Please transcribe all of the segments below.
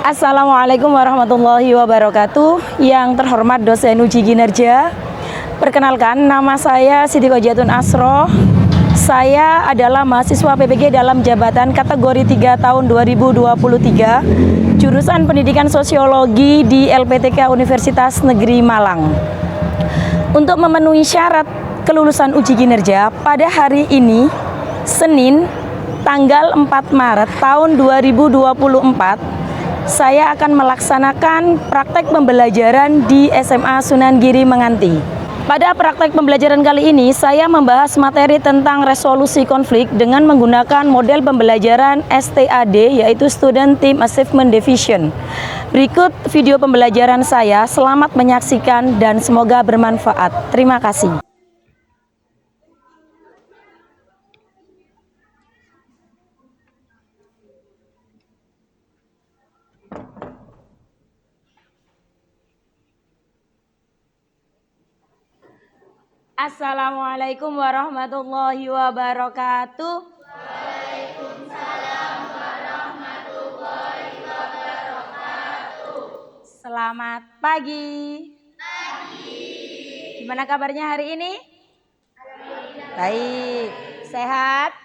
Assalamualaikum warahmatullahi wabarakatuh. Yang terhormat dosen uji kinerja, perkenalkan nama saya Siti Qodjatun Asroh. Saya adalah mahasiswa PPG dalam jabatan kategori 3 tahun 2023, jurusan Pendidikan Sosiologi di LPTK Universitas Negeri Malang. Untuk memenuhi syarat kelulusan uji kinerja, pada hari ini, Senin, tanggal 4 Maret tahun 2024, saya akan melaksanakan praktek pembelajaran di SMA Sunan Giri Menganti. Pada praktek pembelajaran kali ini, saya membahas materi tentang resolusi konflik dengan menggunakan model pembelajaran STAD, yaitu Student Team Achievement Division. Berikut video pembelajaran saya, selamat menyaksikan dan semoga bermanfaat. Terima kasih. Assalamualaikum warahmatullahi wabarakatuh. Waalaikumsalam warahmatullahi wabarakatuh. Selamat pagi. Gimana kabarnya hari ini? Baik. Sehat?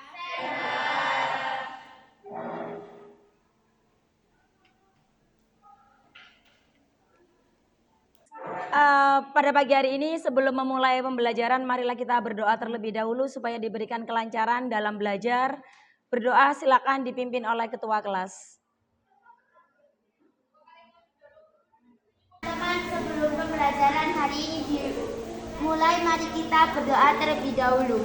Pada pagi hari ini sebelum memulai pembelajaran, marilah kita berdoa terlebih dahulu supaya diberikan kelancaran dalam belajar. Berdoa silakan dipimpin oleh ketua kelas. Teman, sebelum pembelajaran hari ini dimulai, mari kita berdoa terlebih dahulu.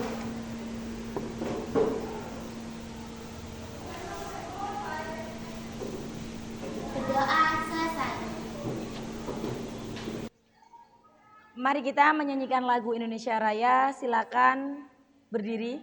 Berdoa selesai. Mari kita menyanyikan lagu Indonesia Raya. Silakan berdiri.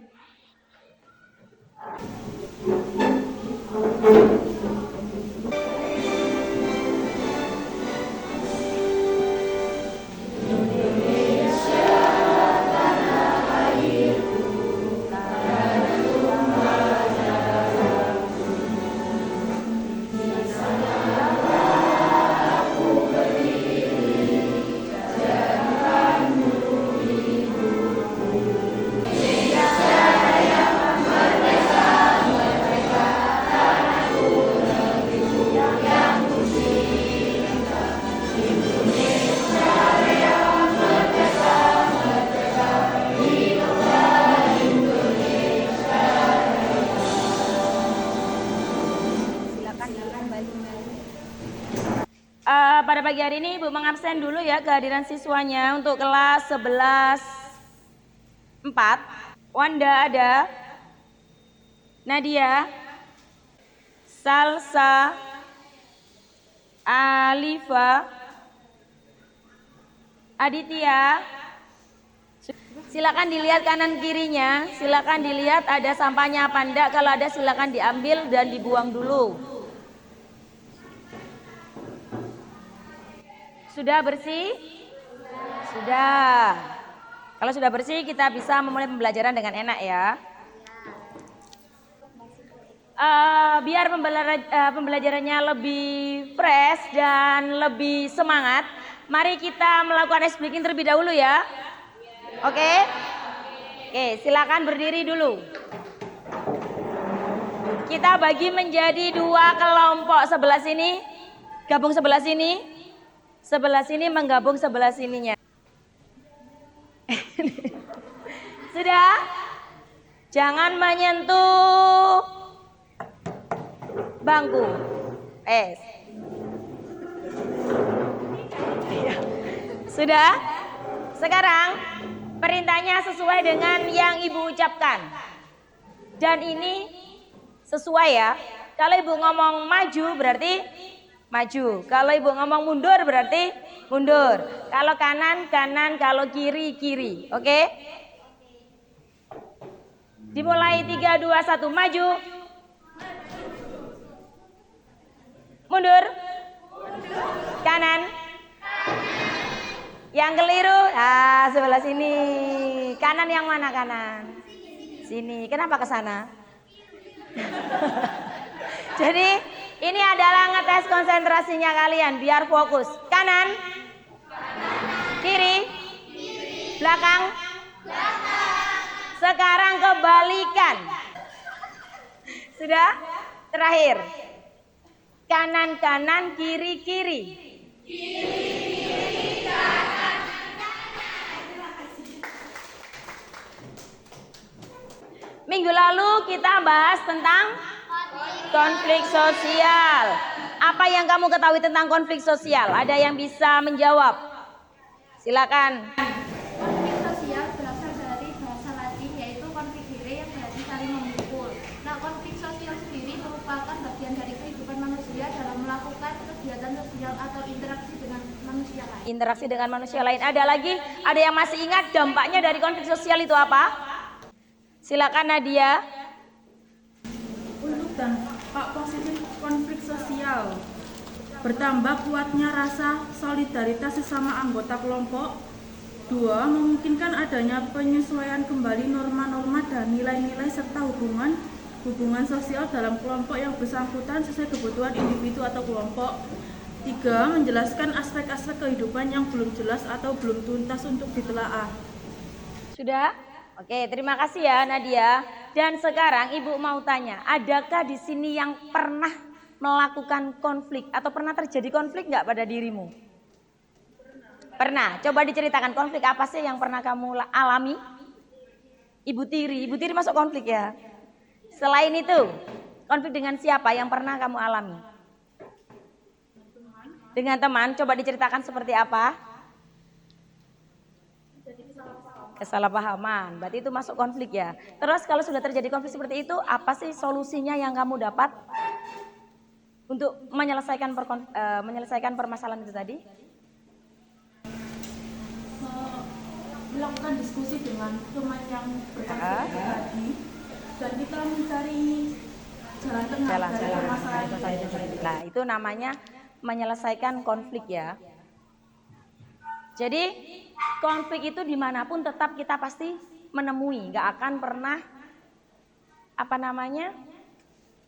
Pada pagi hari ini Ibu mengabsen dulu ya kehadiran siswanya untuk kelas 11 4. Wanda ada, Nadia, Salsa, Alifa, Aditya. Silakan dilihat kanan kirinya, silakan dilihat ada sampahnya apa enggak. Kalau ada silakan diambil dan dibuang dulu. Sudah bersih? Sudah. Kalau sudah bersih, kita bisa memulai pembelajaran dengan enak ya. Biar pembelajarannya lebih fresh dan lebih semangat, mari kita melakukan ice breaking terlebih dahulu ya. Oke? Oke, silakan berdiri dulu. Kita bagi menjadi 2 kelompok, sebelah sini gabung sebelah sini. Sebelah sini menggabung sebelah sininya. Sudah? Jangan menyentuh bangku. Sudah? Sekarang perintahnya sesuai dengan yang Ibu ucapkan. Dan ini sesuai ya. Kalau Ibu ngomong maju berarti maju. Kalau Ibu ngomong mundur berarti mundur. Kalau kanan, kanan. Kalau kiri, kiri. Oke? Dimulai 3, 2, 1. Maju. Mundur. Kanan. Yang keliru. Sebelah sini. Kanan yang mana kanan? Sini. Kenapa ke sana? Jadi ini adalah ngetes konsentrasi konsentrasinya kalian biar fokus. Kanan, kiri, belakang. Sekarang kebalikan. Sudah? Terakhir. Kanan-kanan, kiri-kiri. Minggu lalu kita bahas tentang konflik sosial. Apa yang kamu ketahui tentang konflik sosial? Ada yang bisa menjawab? Silakan. Konflik sosial berasal dari bahasa Latin yaitu confligere yang berarti saling memukul. Nah, konflik sosial sendiri merupakan bagian dari kehidupan manusia dalam melakukan kegiatan sosial atau interaksi dengan manusia lain. Interaksi dengan manusia lain. Ada lagi? Ada yang masih ingat dampaknya dari konflik sosial itu apa? Silakan Nadia. Untuk dampak positif konflik sosial, bertambah kuatnya rasa solidaritas sesama anggota kelompok. 2. Memungkinkan adanya penyesuaian kembali norma-norma dan nilai-nilai serta hubungan sosial dalam kelompok yang bersangkutan sesuai kebutuhan individu atau kelompok. 3. Menjelaskan aspek-aspek kehidupan yang belum jelas atau belum tuntas untuk ditelaah. Sudah? Oke, terima kasih ya Nadia. Dan sekarang Ibu mau tanya, adakah di sini yang pernah melakukan konflik atau pernah terjadi konflik nggak pada dirimu? Pernah. Coba diceritakan konflik apa sih yang pernah kamu alami? Ibu Tiri masuk konflik ya. Selain itu, konflik dengan siapa yang pernah kamu alami? Dengan teman. Coba diceritakan seperti apa? Kesalahpahaman, berarti itu masuk konflik ya. Terus kalau sudah terjadi konflik seperti itu, apa sih solusinya yang kamu dapat untuk menyelesaikan permasalahan itu tadi? Melakukan diskusi dengan teman yang berkonflik tadi, dan kita mencari jalan tengah dari permasalahan itu. Nah, itu namanya menyelesaikan konflik ya. Jadi konflik itu dimanapun tetap kita pasti menemui, nggak akan pernah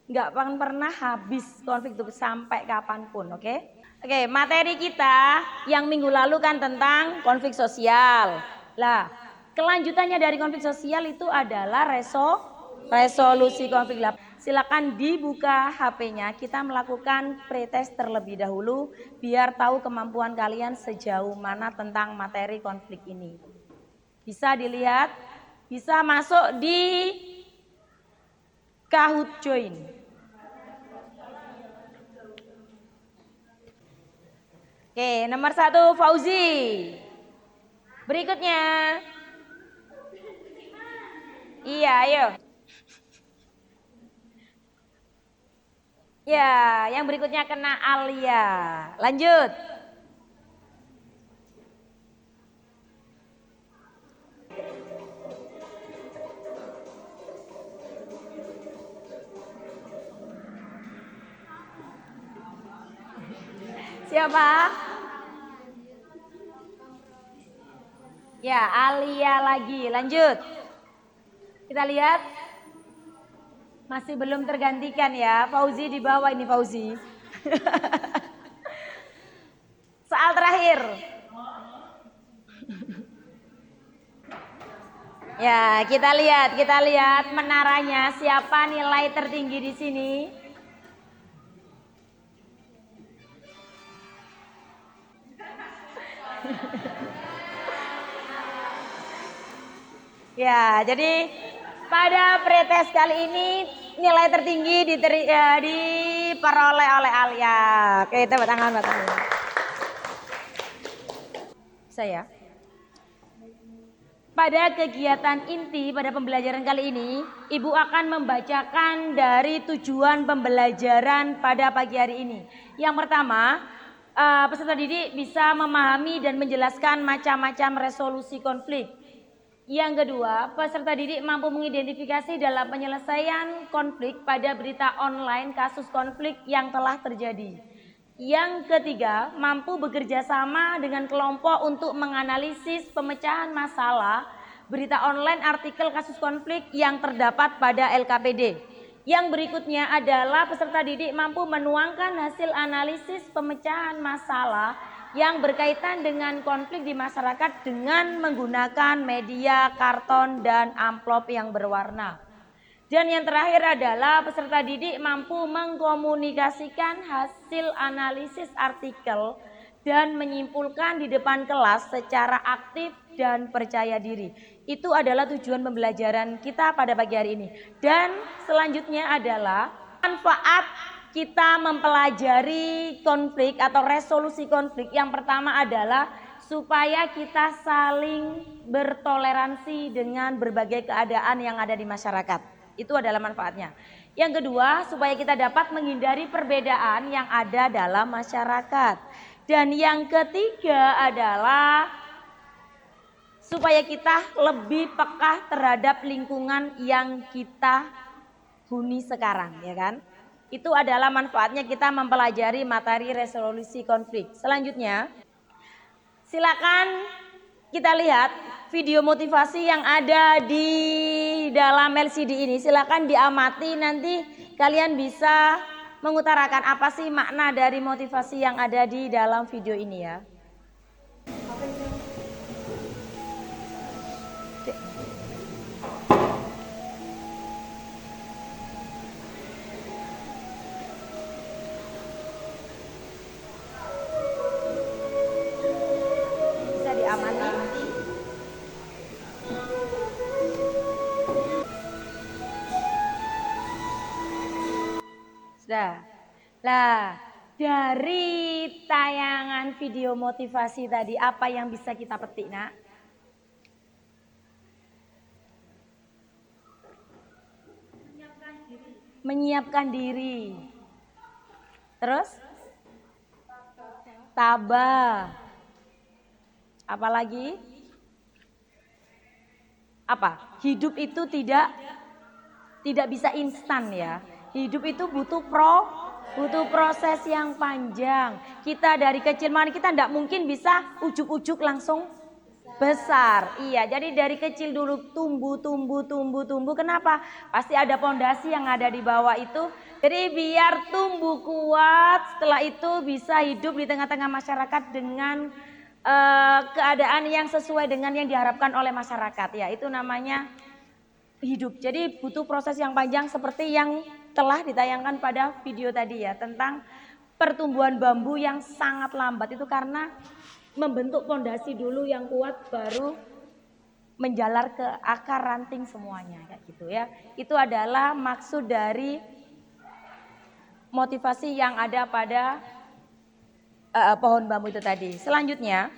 nggak akan pernah habis konflik itu sampai kapanpun, oke? Oke, materi kita yang minggu lalu kan tentang konflik sosial. Lah, kelanjutannya dari konflik sosial itu adalah resolusi konflik. Silakan dibuka HP-nya, kita melakukan pretest terlebih dahulu biar tahu kemampuan kalian sejauh mana tentang materi konflik ini. Bisa dilihat, bisa masuk di Kahoot Join. Oke, nomor 1 Fauzi. Berikutnya. Iya, ayo. Ya, yang berikutnya kena Alia. Lanjut. Siapa? Ya, Alia lagi. Lanjut. Kita lihat. Masih belum tergantikan ya. Fauzi di bawah ini Fauzi. Soal terakhir. Ya, kita lihat menaranya. Siapa nilai tertinggi di sini? Ya, jadi pada pretest kali ini nilai tertinggi diperoleh oleh Alia. Oke, tepuk tangan buat Alia. Saya. Pada kegiatan inti pada pembelajaran kali ini, Ibu akan membacakan dari tujuan pembelajaran pada pagi hari ini. Yang pertama, peserta didik bisa memahami dan menjelaskan macam-macam resolusi konflik. Yang kedua, peserta didik mampu mengidentifikasi dalam penyelesaian konflik pada berita online kasus konflik yang telah terjadi. Yang ketiga, mampu bekerja sama dengan kelompok untuk menganalisis pemecahan masalah berita online artikel kasus konflik yang terdapat pada LKPD. Yang berikutnya adalah peserta didik mampu menuangkan hasil analisis pemecahan masalah yang berkaitan dengan konflik di masyarakat dengan menggunakan media, karton, dan amplop yang berwarna. Dan yang terakhir adalah peserta didik mampu mengkomunikasikan hasil analisis artikel dan menyimpulkan di depan kelas secara aktif dan percaya diri. Itu adalah tujuan pembelajaran kita pada pagi hari ini. Dan selanjutnya adalah manfaat kita mempelajari konflik atau resolusi konflik. Yang pertama adalah supaya kita saling bertoleransi dengan berbagai keadaan yang ada di masyarakat. Itu adalah manfaatnya. Yang kedua, supaya kita dapat menghindari perbedaan yang ada dalam masyarakat. Dan yang ketiga adalah supaya kita lebih peka terhadap lingkungan yang kita huni sekarang, ya kan? Itu adalah manfaatnya kita mempelajari materi resolusi konflik. Selanjutnya, silakan kita lihat video motivasi yang ada di dalam LCD ini. Silakan diamati, nanti kalian bisa mengutarakan apa sih makna dari motivasi yang ada di dalam video ini ya. Bisa diamati. Sudah. Lah, dari tayangan video motivasi tadi apa yang bisa kita petik, Nak? Menyiapkan diri. Terus? Tabah. Apalagi? Apa? Hidup itu tidak bisa instan ya. Hidup itu butuh proses yang panjang. Kita dari kecil, mana kita tidak mungkin bisa ujuk-ujuk langsung besar. Iya, jadi dari kecil dulu tumbuh. Kenapa? Pasti ada pondasi yang ada di bawah itu. Jadi biar tumbuh kuat, setelah itu bisa hidup di tengah-tengah masyarakat dengan keadaan yang sesuai dengan yang diharapkan oleh masyarakat. Ya, itu namanya hidup. Jadi butuh proses yang panjang seperti yang telah ditayangkan pada video tadi ya, tentang pertumbuhan bambu yang sangat lambat itu karena membentuk pondasi dulu yang kuat baru menjalar ke akar ranting semuanya kayak gitu ya. Itu adalah maksud dari motivasi yang ada pada pohon bambu itu tadi. Selanjutnya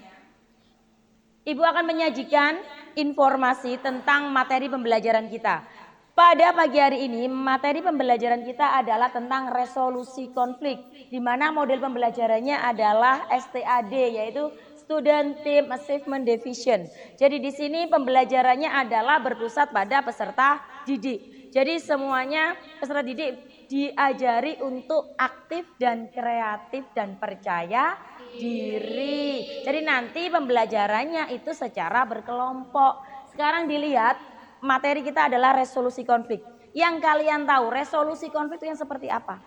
Ibu akan menyajikan informasi tentang materi pembelajaran kita. Pada pagi hari ini materi pembelajaran kita adalah tentang resolusi konflik, di mana model pembelajarannya adalah STAD, yaitu Student Team Achievement Division. Jadi di sini pembelajarannya adalah berpusat pada peserta didik. Jadi semuanya peserta didik diajari untuk aktif dan kreatif dan percaya diri. Jadi nanti pembelajarannya itu secara berkelompok. Sekarang dilihat materi kita adalah resolusi konflik. Yang kalian tahu resolusi konflik itu yang seperti apa?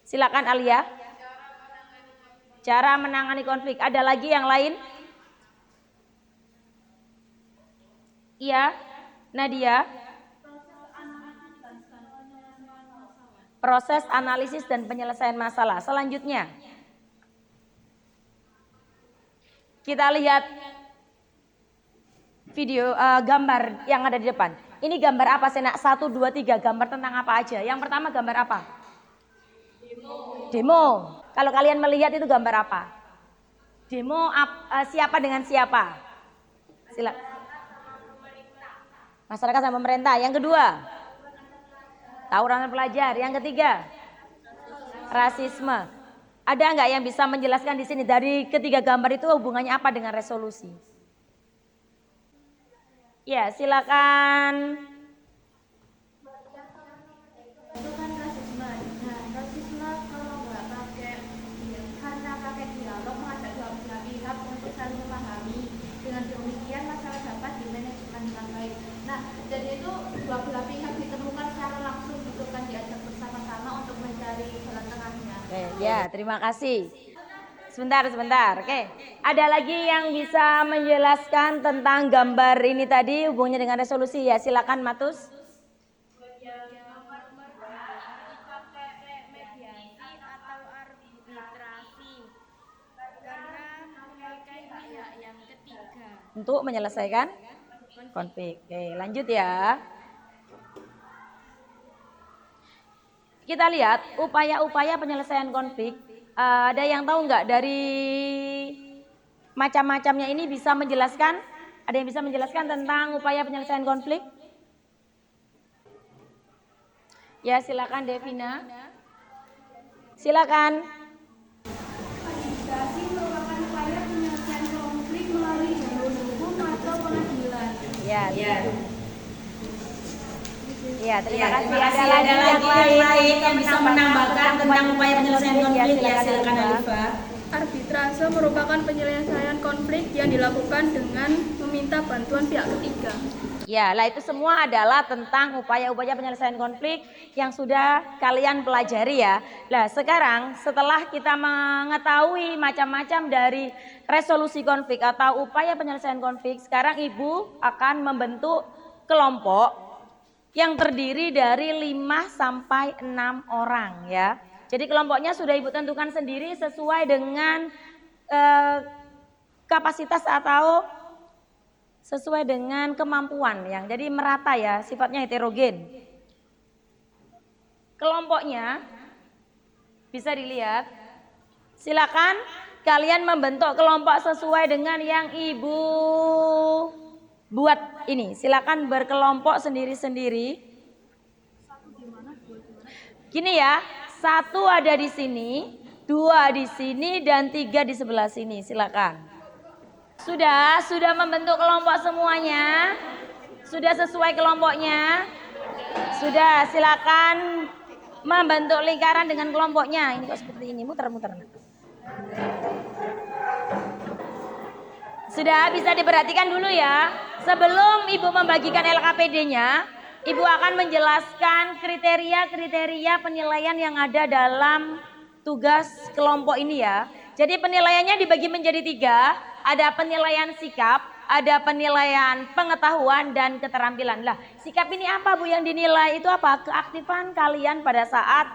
Silakan Alia. Cara menangani konflik. Ada lagi yang lain? Iya, Nadia. Proses analisis dan penyelesaian masalah. Selanjutnya, kita lihat video gambar yang ada di depan. Ini gambar apa sih nak? 1, 2, 3 gambar tentang apa aja? Yang pertama gambar apa? Demo. Kalau kalian melihat itu gambar apa? Demo siapa dengan siapa? Silakan. Masyarakat sama pemerintah. Yang kedua, tawuran pelajar. Yang ketiga, rasisme. Ada nggak yang bisa menjelaskan di sini dari ketiga gambar itu hubungannya apa dengan resolusi? Ya, silakan. Itu kan rasisme. Nah, rasisme kalau nggak pakai karena pakai dialog mengajak dua belah pihak untuk saling memahami. Dengan demikian masalah dapat dimanajemen dengan baik. Nah, jadi itu dua belah pihak ditemukan secara langsung Ya, terima kasih. Sebentar. Oke. Ada lagi yang bisa menjelaskan tentang gambar ini tadi hubungannya dengan resolusi ya? Silakan Matus. Untuk menyelesaikan konflik. Oke, lanjut ya. Kita lihat upaya-upaya penyelesaian konflik. Ada yang tahu nggak dari macam-macamnya ini bisa menjelaskan? Ada yang bisa menjelaskan tentang upaya penyelesaian konflik? Ya, silakan Devina. Silakan. Administrasi merupakan upaya penyelesaian konflik melalui jalur hukum atau pengadilan. Ya. Iya, terima kasih. Ada lagi yang lain yang bisa menambahkan tentang upaya penyelesaian konflik ya, silakan Alifa. Arbitrase merupakan penyelesaian konflik yang dilakukan dengan meminta bantuan pihak ketiga. Ya, lah itu semua adalah tentang upaya-upaya penyelesaian konflik yang sudah kalian pelajari ya. Nah, sekarang setelah kita mengetahui macam-macam dari resolusi konflik atau upaya penyelesaian konflik, sekarang Ibu akan membentuk kelompok yang terdiri dari 5 sampai 6 orang ya. Jadi kelompoknya sudah Ibu tentukan sendiri sesuai dengan kapasitas atau sesuai dengan kemampuan yang jadi merata ya, sifatnya heterogen. Kelompoknya bisa dilihat. Silakan kalian membentuk kelompok sesuai dengan yang Ibu buat ini. Silakan berkelompok sendiri-sendiri. Gini ya, 1 ada di sini, 2 di sini, dan 3 di sebelah sini. Silakan. Sudah membentuk kelompok semuanya? Sudah sesuai kelompoknya? Sudah, silakan membentuk lingkaran dengan kelompoknya. Ini kok seperti ini, muter-muter. Sudah, bisa diperhatikan dulu ya. Sebelum Ibu membagikan LKPD-nya, Ibu akan menjelaskan kriteria-kriteria penilaian yang ada dalam tugas kelompok ini ya. Jadi penilaiannya dibagi menjadi 3. Ada penilaian sikap, ada penilaian pengetahuan dan keterampilan. Lah, sikap ini apa Bu yang dinilai? Itu apa? Keaktifan kalian pada saat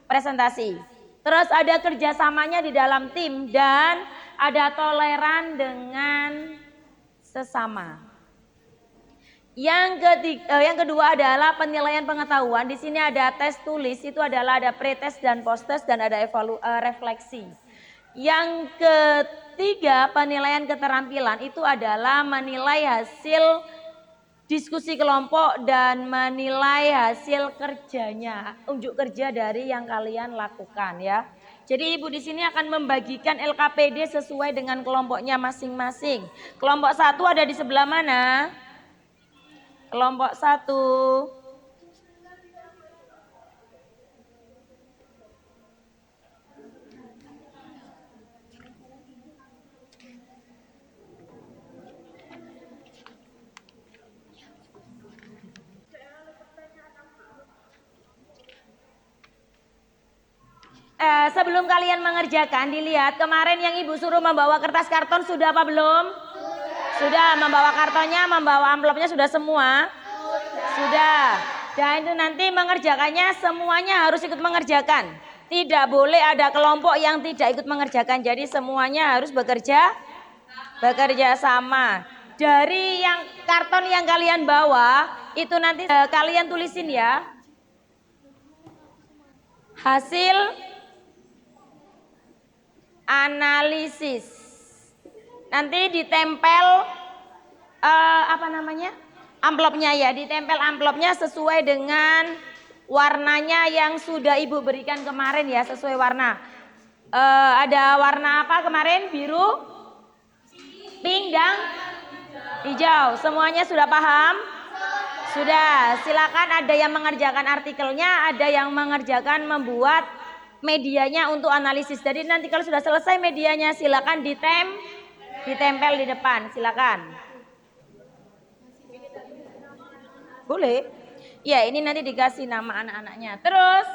presentasi. Terus ada kerjasamanya di dalam tim dan ada toleran dengan sesama. Yang kedua adalah penilaian pengetahuan. Di sini ada tes tulis, itu adalah ada pretest dan posttest dan ada refleksi. Yang ketiga penilaian keterampilan itu adalah menilai hasil diskusi kelompok dan menilai hasil kerjanya, unjuk kerja dari yang kalian lakukan ya. Jadi Ibu di sini akan membagikan LKPD sesuai dengan kelompoknya masing-masing. Kelompok 1 ada di sebelah mana? Kelompok 1. Sebelum kalian mengerjakan, dilihat kemarin yang Ibu suruh membawa kertas karton sudah apa belum? Sudah. Membawa kartonnya, membawa amplopnya sudah semua? Sudah. Dan itu nanti mengerjakannya semuanya harus ikut mengerjakan. Tidak boleh ada kelompok yang tidak ikut mengerjakan. Jadi semuanya harus bekerja sama. Dari yang karton yang kalian bawa, itu nanti kalian tulisin ya. Hasil analisis. Nanti ditempel amplopnya ya, ditempel amplopnya sesuai dengan warnanya yang sudah Ibu berikan kemarin ya, sesuai warna. Ada warna apa kemarin? Biru, pink dan hijau. Semuanya sudah paham? Sudah. Silakan, ada yang mengerjakan artikelnya, ada yang mengerjakan membuat medianya untuk analisis. Jadi nanti kalau sudah selesai medianya silakan ditempel di depan, silakan. Boleh. Ya, ini nanti dikasih nama anak-anaknya. Terus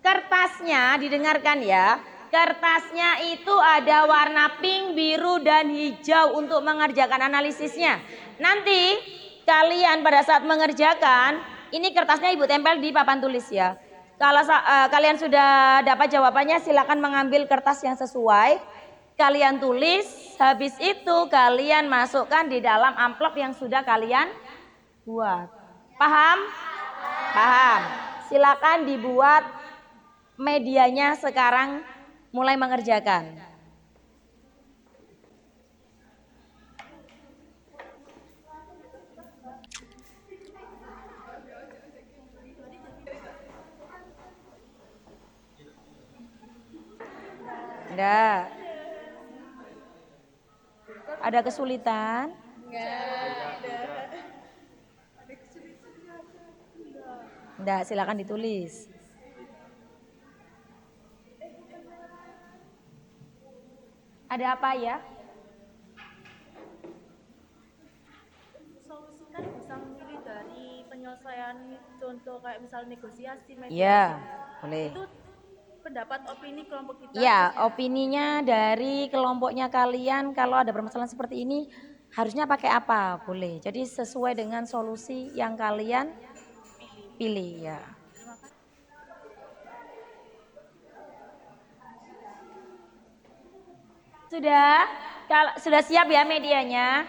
Kertasnya didengarkan ya. Kertasnya itu ada warna pink, biru, dan hijau untuk mengerjakan analisisnya. Nanti kalian pada saat mengerjakan, ini kertasnya ibu tempel di papan tulis ya. Kalau kalian sudah dapat jawabannya, silakan mengambil kertas yang sesuai. Kalian tulis, habis itu kalian masukkan di dalam amplop yang sudah kalian buat. Paham? Paham. Silakan dibuat medianya sekarang, mulai mengerjakan. Enggak. Ada kesulitan? Enggak, silakan ditulis. Ada apa ya? Solusi kan bisa memilih dari penyelesaian contoh kayak misal negosiasi, mediasi. Iya, boleh. Itu pendapat opini kelompok kita. Ya, opininya dari kelompoknya kalian kalau ada permasalahan seperti ini harusnya pakai apa? Boleh. Jadi sesuai dengan solusi yang kalian pilih ya. Sudah? Sudah siap ya medianya?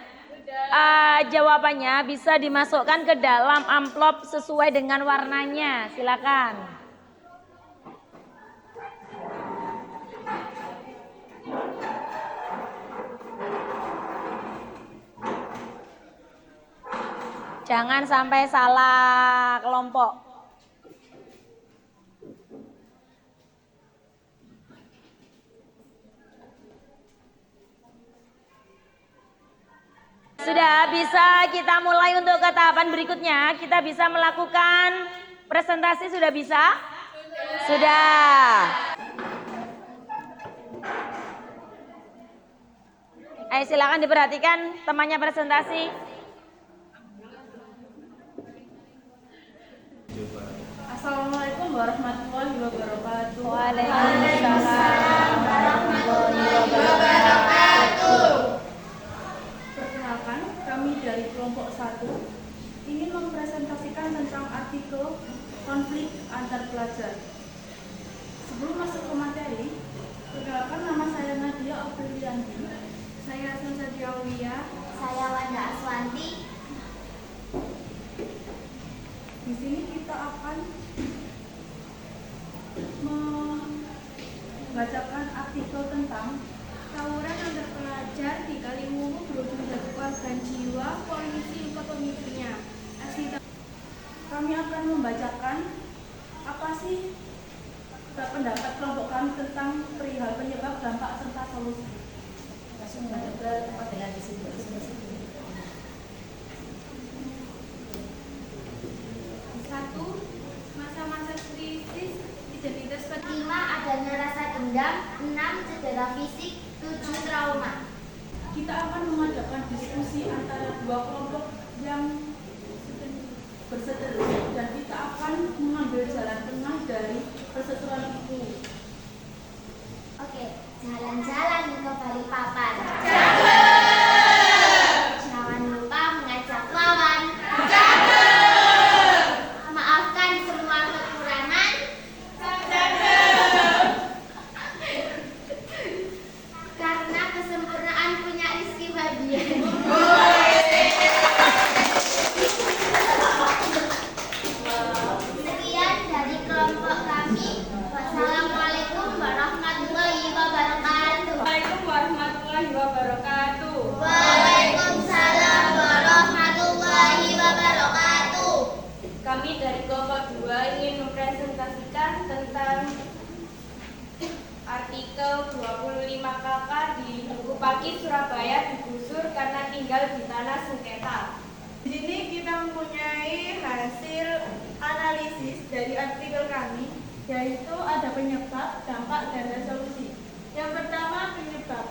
Jawabannya bisa dimasukkan ke dalam amplop sesuai dengan warnanya. Silakan. Jangan sampai salah kelompok. Sudah bisa kita mulai untuk ke tahapan berikutnya. Kita bisa melakukan presentasi, sudah bisa? Sudah. Ayo silakan diperhatikan temannya presentasi. Assalamualaikum warahmatullahi wabarakatuh. Waalaikumsalam warahmatullahi wabarakatuh. Perkenalkan, kami dari kelompok 1 ingin mempresentasikan tentang artikel konflik antar pelajar. Sebelum masuk ke materi, perkenalkan, nama saya Nadia Aprilianti. Saya Asma Diawiyah. Saya Wanda Aswanti. Di sini kita akan membacakan artikel tentang Tawuran antar pelajar di Kaliwungu berujung jatuh korban jiwa, polisi luka pemicunya. kami akan membacakan apa sih pendapat kelompok kami tentang perihal penyebab, dampak, serta solusi. Langsung baca ke tempat dengan di sini. Satu, masa-masa krisis identitas 5. Adanya rasa dendam. 6. Cedera fisik. 7. Trauma. Kita akan mengadakan diskusi antara dua kelompok yang berseteru dan kita akan mengambil jalan tengah dari perseteruan itu. Oke, jalan-jalan ke Balikpapan. Jangan lupa mengajak lawan. Maafkan semua kekurangan. Karena kesempurnaan punya Rizky Fabian. Sekian dari kelompok kami. Wassalamualaikum warahmatullahi wabarakatuh. Assalamualaikum warahmatullahi wabarakatuh. Waalaikumsalam warahmatullahi wabarakatuh. Kami dari kelompok 2 ingin mempresentasikan tentang artikel 25 kakak di Duku Pagi Surabaya digusur karena tinggal di tanah sengketa. Di sini kita mempunyai hasil analisis dari artikel kami, yaitu ada penyebab, dampak, dan solusi. Yang pertama, penyebab.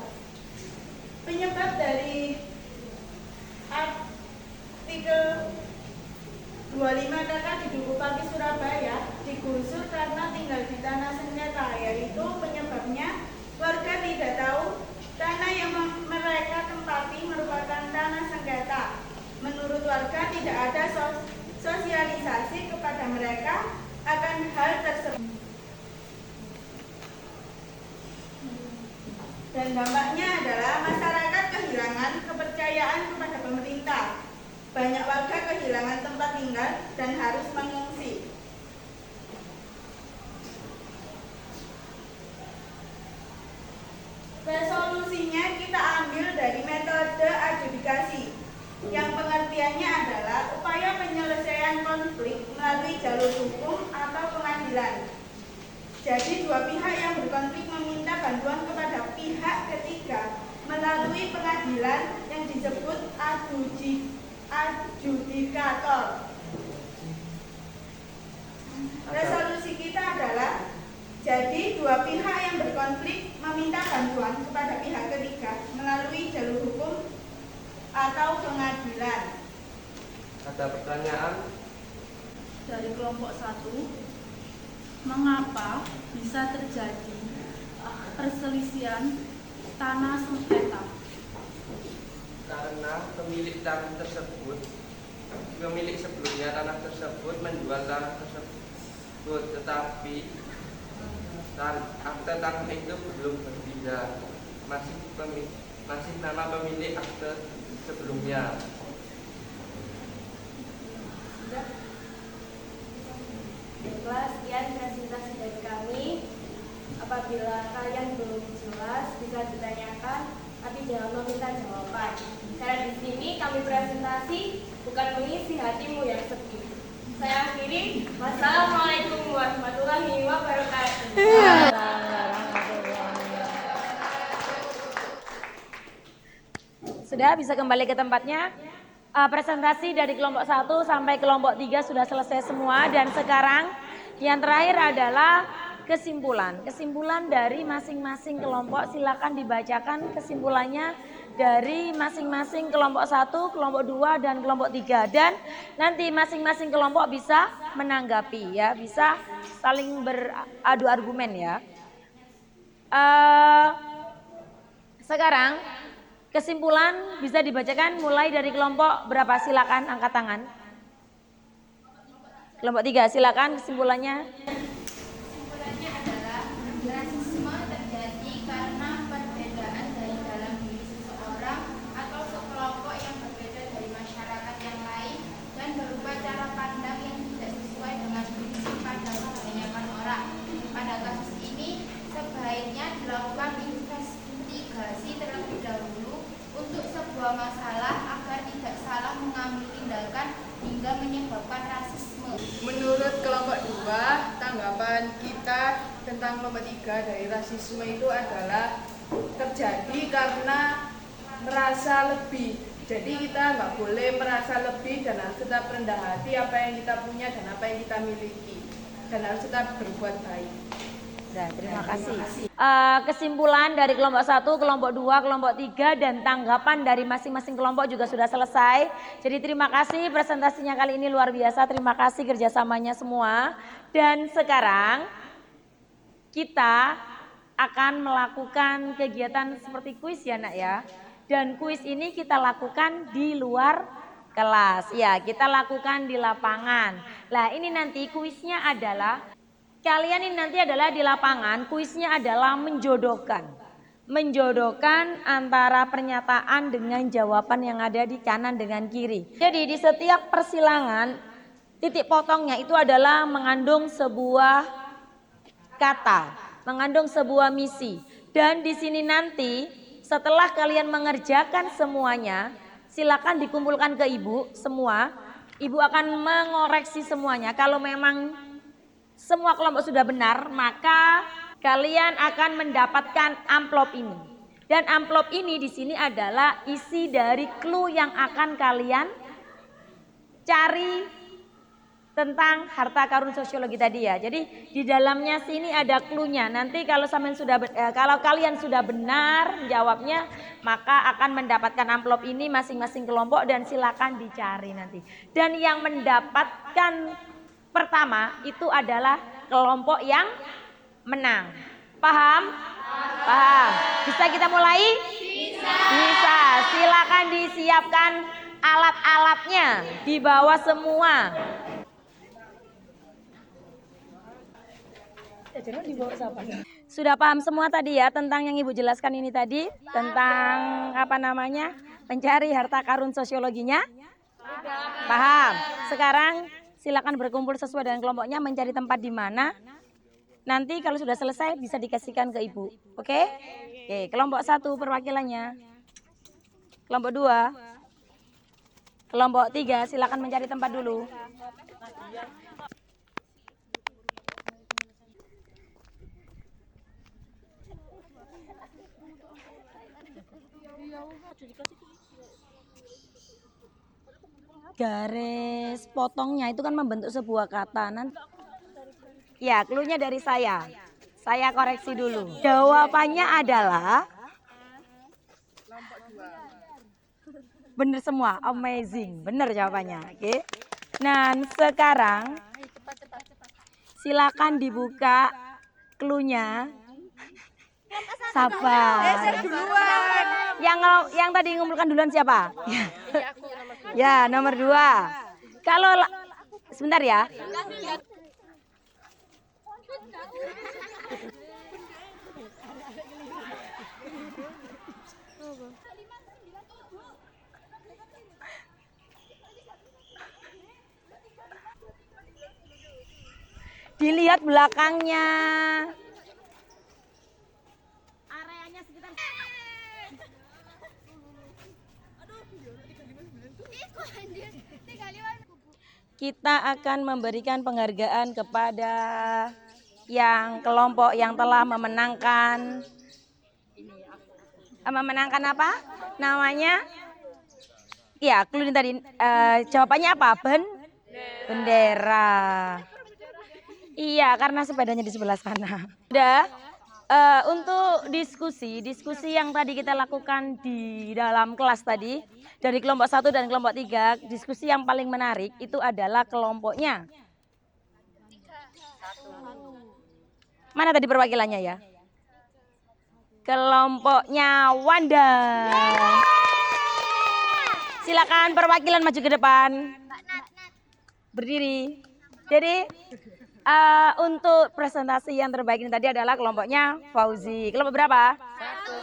Penyebab dari artikel 25 kakak di Duku Pagi Surabaya digusur karena tinggal di tanah Dan dampaknya adalah masyarakat kehilangan kepercayaan kepada pemerintah. Banyak warga kehilangan tempat tinggal dan harus mengungsi. Resolusinya kita ambil dari metode adjudikasi, yang pengertiannya adalah upaya penyelesaian konflik melalui jalur hukum atau pengadilan. Jadi dua pihak yang berkonflik meminta bantuan kepada pihak ketiga melalui pengadilan yang disebut adjudikator. Resolusi kita adalah, jadi dua pihak yang berkonflik meminta bantuan kepada pihak ketiga melalui jalur hukum atau pengadilan. Ada pertanyaan? Dari kelompok 1, mengapa bisa terjadi perselisihan tanah sengketa? Karena pemilik tanah tersebut, pemilik sebelumnya tanah tersebut menjual tanah tersebut, tetapi akte tanah itu belum berpindah, masih nama pemilik akte sebelumnya. Baiklah, sekian presentasi dari kami. Apabila kalian belum jelas, bisa ditanyakan, tapi jangan meminta jawaban. Karena di sini kami presentasi bukan mengisi hatimu yang sepi. Saya akhiri. Wassalamualaikum warahmatullahi wabarakatuh. Sudah bisa kembali ke tempatnya. Presentasi dari kelompok 1 sampai kelompok 3 sudah selesai semua, dan sekarang yang terakhir adalah kesimpulan. Kesimpulan dari masing-masing kelompok, silakan dibacakan kesimpulannya dari masing-masing kelompok 1, kelompok 2 dan kelompok 3, dan nanti masing-masing kelompok bisa menanggapi ya, bisa saling beradu argumen ya. Sekarang kesimpulan bisa dibacakan mulai dari kelompok berapa? Silakan angkat tangan. Kelompok 3, silakan kesimpulannya. Kesimpulannya adalah rasisme terjadi karena perbedaan dari dalam diri seseorang atau sekelompok yang berbeda dari masyarakat yang lain dan berupa cara pandang yang tidak sesuai dengan prinsip pada kebanyakan orang. Pada kasus ini sebaiknya dilakukan investigasi terlebih dahulu untuk sebuah masalah agar tidak salah mengambil tindakan hingga menyebabkan rasisme. Menurut kelompok 2, tanggapan kita tentang kelompok 3 dari rasisme itu adalah terjadi karena merasa lebih. Jadi kita nggak boleh merasa lebih dan harus tetap rendah hati apa yang kita punya dan apa yang kita miliki, dan harus tetap berbuat baik. Nah, terima kasih. Kesimpulan dari kelompok 1, kelompok 2, kelompok 3 dan tanggapan dari masing-masing kelompok juga sudah selesai. Jadi terima kasih, presentasinya kali ini luar biasa. Terima kasih kerjasamanya semua. Dan sekarang kita akan melakukan kegiatan seperti kuis ya nak ya. Dan kuis ini kita lakukan di luar kelas. Ya, kita lakukan di lapangan. Nah, ini nanti kuisnya adalah, kalian ini nanti adalah di lapangan, kuisnya adalah menjodohkan antara pernyataan dengan jawaban yang ada di kanan dengan kiri. Jadi di setiap persilangan, titik potongnya itu adalah mengandung sebuah kata, mengandung sebuah misi. Dan di sini nanti setelah kalian mengerjakan semuanya, silakan dikumpulkan ke ibu semua. Ibu akan mengoreksi semuanya. Kalau memang semua kelompok sudah benar, maka kalian akan mendapatkan amplop ini. Dan amplop ini di sini adalah isi dari clue yang akan kalian cari tentang harta karun sosiologi tadi ya. Jadi di dalamnya sini ada clue-nya. Nanti kalau kalau kalian sudah benar jawabnya, maka akan mendapatkan amplop ini masing-masing kelompok dan silakan dicari nanti. Dan yang mendapatkan pertama itu adalah kelompok yang menang. Paham? Paham. Bisa kita mulai? Bisa. Silakan disiapkan alat-alatnya, dibawa semua. Sudah paham semua tadi ya tentang yang Ibu jelaskan ini tadi? Tentang apa namanya? Mencari harta karun sosiologinya? Paham. Sekarang silakan berkumpul sesuai dengan kelompoknya, mencari tempat di mana. Nanti kalau sudah selesai bisa dikasihkan ke Ibu. Oke? Oke, kelompok 1 perwakilannya. Kelompok 2. Kelompok 3 silakan mencari tempat dulu. Garis potongnya itu kan membentuk sebuah kata. Nanti ya, clue-nya dari saya. Saya koreksi dulu. Jawabannya adalah benar semua. Amazing. Benar jawabannya. Oke. Nah, sekarang silakan dibuka clue-nya. Sabar. Yang tadi ngumpulkan duluan siapa? Ya, nomor 2. Kalau sebentar ya. Dilihat belakangnya. Areanya sekitar kita akan memberikan penghargaan kepada yang kelompok yang telah memenangkan apa namanya? Ya, clue tadi jawabannya apa? Bendera. Iya, karena sepedanya di sebelah sana. Udah. Untuk diskusi yang tadi kita lakukan di dalam kelas tadi dari kelompok 1 dan kelompok 3, diskusi yang paling menarik itu adalah kelompoknya. Mana tadi perwakilannya ya? Kelompoknya Wanda. Silakan perwakilan maju ke depan. Berdiri. Jadi untuk presentasi yang terbaik ini tadi adalah kelompoknya Fauzi. Kelompok berapa?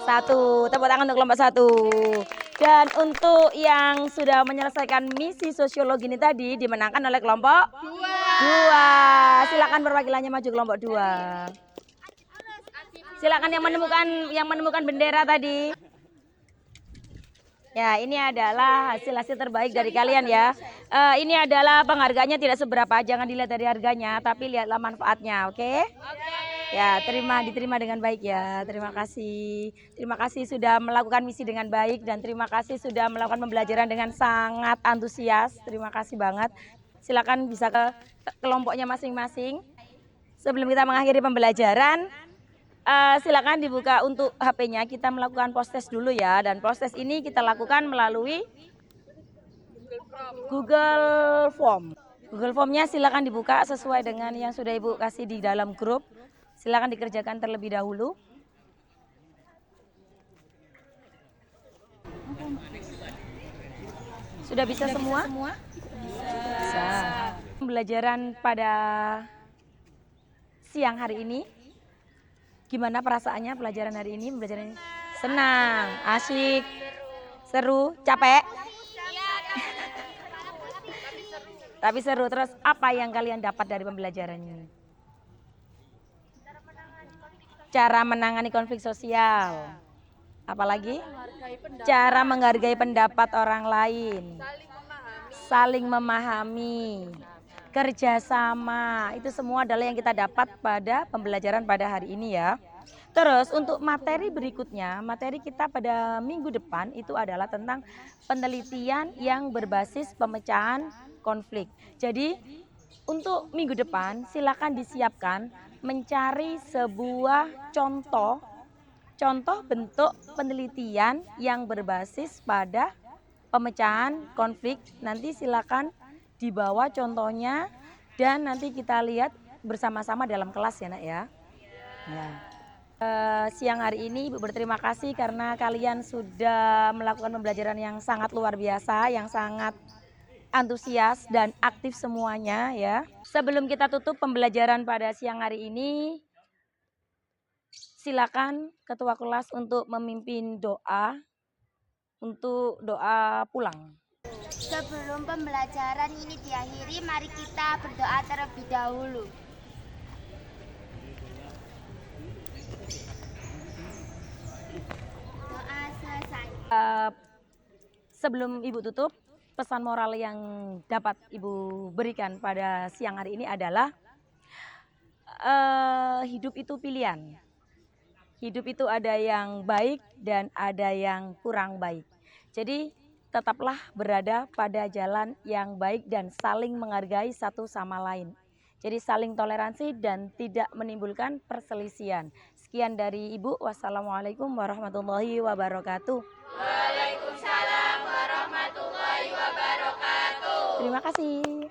1. Tepuk tangan untuk kelompok 1. Dan untuk yang sudah menyelesaikan misi sosiologi ini tadi dimenangkan oleh kelompok 2. Silakan perwakilannya maju kelompok 2. Silakan yang menemukan bendera tadi. Ya, ini adalah hasil terbaik dari kalian ya. Ini adalah penghargaannya tidak seberapa, jangan dilihat dari harganya, tapi lihatlah manfaatnya, oke? Ya, diterima dengan baik ya. Terima kasih sudah melakukan misi dengan baik dan terima kasih sudah melakukan pembelajaran dengan sangat antusias. Terima kasih banget. Silakan bisa ke kelompoknya masing-masing. Sebelum kita mengakhiri pembelajaran, silakan dibuka untuk HP-nya. Kita melakukan post-test dulu ya. Dan post-test ini kita lakukan melalui Google Form. Google Form-nya silakan dibuka sesuai dengan yang sudah Ibu kasih di dalam grup. Silakan dikerjakan terlebih dahulu. Sudah bisa semua? Bisa. Pembelajaran pada siang hari ini. Gimana perasaannya pelajaran hari ini? Senang, asyik, seru, capek? Tapi seru. Terus apa yang kalian dapat dari pembelajaran ini? Cara menangani konflik sosial. Apalagi? Cara menghargai pendapat orang lain. Saling memahami. Kerjasama, itu semua adalah yang kita dapat pada pembelajaran pada hari ini ya. Terus untuk materi berikutnya, materi kita pada minggu depan itu adalah tentang penelitian yang berbasis pemecahan konflik. Jadi untuk minggu depan silakan disiapkan mencari sebuah contoh bentuk penelitian yang berbasis pada pemecahan konflik. Nanti silakan dibawa contohnya dan nanti kita lihat bersama-sama dalam kelas ya nak ya. Siang hari ini Ibu berterima kasih karena kalian sudah melakukan pembelajaran yang sangat luar biasa, yang sangat antusias dan aktif semuanya ya. Sebelum kita tutup pembelajaran pada siang hari ini, Silakan ketua kelas untuk memimpin doa untuk doa pulang. Sebelum pembelajaran ini diakhiri, mari kita berdoa terlebih dahulu. Doa selesai. Sebelum Ibu tutup, pesan moral yang dapat Ibu berikan pada siang hari ini adalah hidup itu pilihan. Hidup itu ada yang baik dan ada yang kurang baik. Jadi tetaplah berada pada jalan yang baik dan saling menghargai satu sama lain. Jadi saling toleransi dan tidak menimbulkan perselisihan. Sekian dari Ibu. Wassalamualaikum warahmatullahi wabarakatuh. Waalaikumsalam warahmatullahi wabarakatuh. Terima kasih.